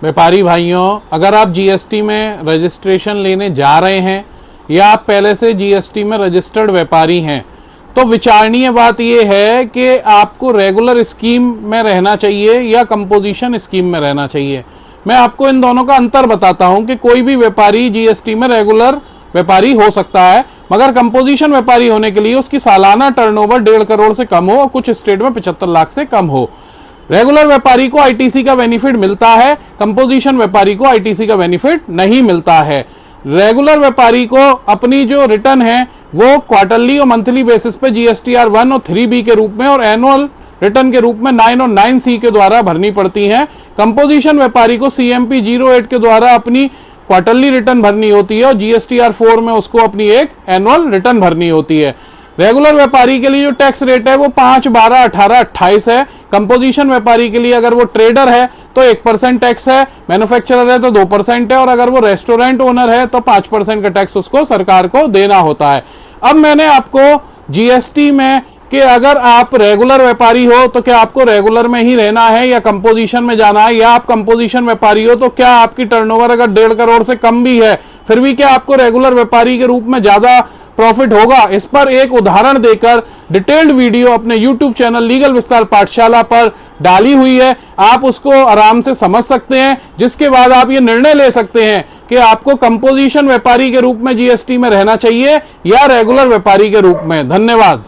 व्यापारी भाइयों, अगर आप जीएसटी में रजिस्ट्रेशन लेने जा रहे हैं या आप पहले से जीएसटी में रजिस्टर्ड व्यापारी हैं, तो विचारणीय बात यह है कि आपको रेगुलर स्कीम में रहना चाहिए या कंपोजिशन स्कीम में रहना चाहिए। मैं आपको इन दोनों का अंतर बताता हूं कि कोई भी व्यापारी जीएसटी में रेगुलर व्यापारी हो सकता है, मगर कंपोजिशन व्यापारी होने के लिए उसकी सालाना टर्नओवर 1.5 करोड़ से कम हो और कुछ स्टेट में 75 लाख से कम हो। रेगुलर व्यापारी को आईटीसी का बेनिफिट मिलता है, कंपोजिशन व्यापारी को आईटीसी का बेनिफिट नहीं मिलता है। रेगुलर व्यापारी को अपनी जो रिटर्न है वो क्वार्टरली और मंथली बेसिस पे जीएसटीआर 1 और 3B के रूप में और एनुअल रिटर्न के रूप में 9 और 9C के द्वारा भरनी पड़ती हैं। कंपोजिशन व्यापारी को CMP 08 के द्वारा अपनी क्वार्टरली रिटर्न भरनी होती है और जीएसटीआर 4 में उसको अपनी एक एनुअल रिटर्न भरनी होती है। रेगुलर व्यापारी के लिए जो टैक्स रेट है वो 5, 12, 18, 28 है। कंपोजिशन व्यापारी के लिए अगर वो ट्रेडर है तो 1% टैक्स है, मैन्युफैक्चरर है तो 2% है, और अगर वो रेस्टोरेंट ओनर है तो 5% का टैक्स उसको सरकार को देना होता है। अब मैंने आपको जीएसटी में कि अगर आप रेगुलर व्यापारी हो तो क्या आपको रेगुलर में ही रहना है या कंपोजिशन में जाना है, या आप कंपोजिशन व्यापारी हो तो क्या आपकी टर्नओवर अगर 1.5 करोड़ से कम भी है फिर भी क्या आपको रेगुलर व्यापारी के रूप में ज्यादा प्रॉफिट होगा, इस पर एक उदाहरण देकर डिटेल्ड वीडियो अपने YouTube चैनल लीगल विस्तार पाठशाला पर डाली हुई है। आप उसको आराम से समझ सकते हैं, जिसके बाद आप ये निर्णय ले सकते हैं कि आपको कंपोजिशन व्यापारी के रूप में जीएसटी में रहना चाहिए या रेगुलर व्यापारी के रूप में। धन्यवाद।